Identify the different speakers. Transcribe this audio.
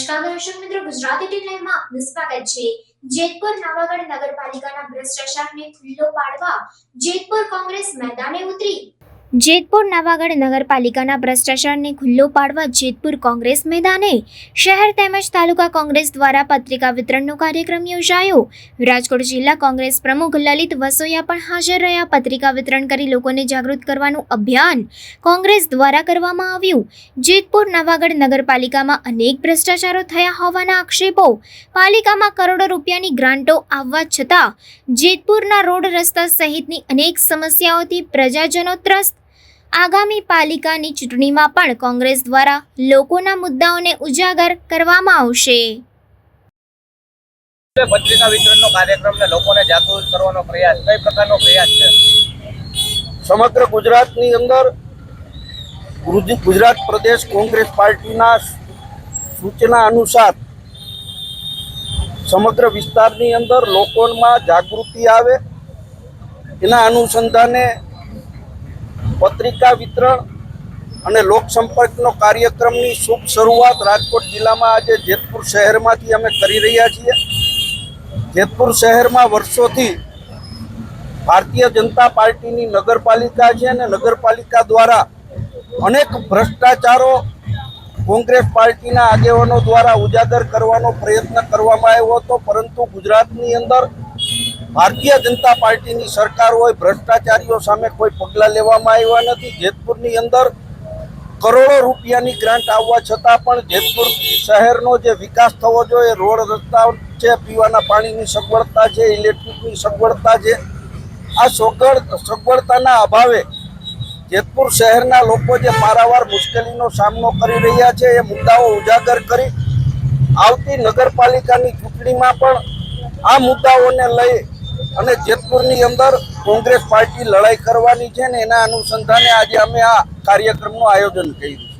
Speaker 1: નમસ્કાર દર્શક મિત્રો, ગુજરાતી ટીવી લાઈવમાં આપનું સ્વાગત છે। જેતપુર નવાગઢ નગરપાલિકાના ભ્રષ્ટાચારને ખુલ્લો પાડવા જેતપુર કોંગ્રેસ મેદાને ઉતરી। જેતપુર નવાગઢ નગરપાલિકાના ભ્રષ્ટાચારને ખુલ્લો પાડવા જેતપુર કોંગ્રેસ મેદાને શહેર તેમજ તાલુકા કોંગ્રેસ દ્વારા પત્રિકા વિતરણનો કાર્યક્રમ યોજાયો। રાજકોટ જિલ્લા કોંગ્રેસ પ્રમુખ લલિત વસોયા પણ હાજર રહ્યા। પત્રિકા વિતરણ કરી લોકોને જાગૃત કરવાનું અભિયાન કોંગ્રેસ દ્વારા કરવામાં આવ્યું। જેતપુર નવાગઢ નગરપાલિકામાં અનેક ભ્રષ્ટાચારો થયા હોવાના આક્ષેપો। પાલિકામાં કરોડો રૂપિયાની ગ્રાન્ટો આવવા છતાં જેતપુરના રોડ રસ્તા સહિતની અનેક સમસ્યાઓથી પ્રજાજનો ત્રસ્ત। આગામી પાલિકાની ચૂંટણીમાં પણ કોંગ્રેસ દ્વારા લોકોના મુદ્દાઓને ઉજાગર કરવામાં આવશે।
Speaker 2: પત્રિકા વિતરણનો કાર્યક્રમને લોકોને જાગૃત કરવાનો પ્રયાસ કઈ પ્રકારનો પ્રયાસ છે?
Speaker 3: સમગ્ર ગુજરાતની અંદર ગુજરાત પ્રદેશ કોંગ્રેસ પાર્ટીના સૂચના અનુસાર સમગ્ર વિસ્તારની અંદર લોકોમાં જાગૃતિ આવે એના અનુસંધાને પત્રિકા વિતરણ અને લોકસંપર્કનો કાર્યક્રમની શુભ શરૂઆત રાજકોટ જિલ્લામાં આજે જેતપુર શહેરમાંથી અમે કરી રહ્યા છીએ। જેતપુર શહેરમાં વર્ષોથી ભારતીય જનતા પાર્ટીની નગરપાલિકા છે અને નગરપાલિકા દ્વારા અનેક ભ્રષ્ટાચારો કોંગ્રેસ પાર્ટીના આગેવાનો દ્વારા ઉજાગર કરવાનો પ્રયત્ન કરવામાં આવ્યો હતો, પરંતુ ગુજરાતની અંદર ભારતીય જનતા પાર્ટીની સરકાર હોય, ભ્રષ્ટાચારીઓ સામે કોઈ પગલાં લેવામાં આવ્યા નથી। જેતપુરની અંદર કરોડો રૂપિયાની ગ્રાન્ટ આવવા છતાં પણ જેતપુર શહેરનો જે વિકાસ થવો જોઈએ, રોડ રસ્તા છે, પીવાના પાણીની સગવડતા છે, ઇલેક્ટ્રિકની સગવડતા છે, આ સગવડતાના અભાવે જેતપુર શહેરના લોકો જે પારાવાર મુશ્કેલીનો સામનો કરી રહ્યા છે એ મુદ્દાઓ ઉજાગર કરી આવતી નગરપાલિકાની ચૂંટણીમાં પણ આ મુદ્દાઓને લઈ અને જેતપુરની અંદર કોંગ્રેસ પાર્ટી લડાઈ કરવાની છે ને એના અનુસંધાને આજે અમે આ કાર્યક્રમનું આયોજન કર્યું।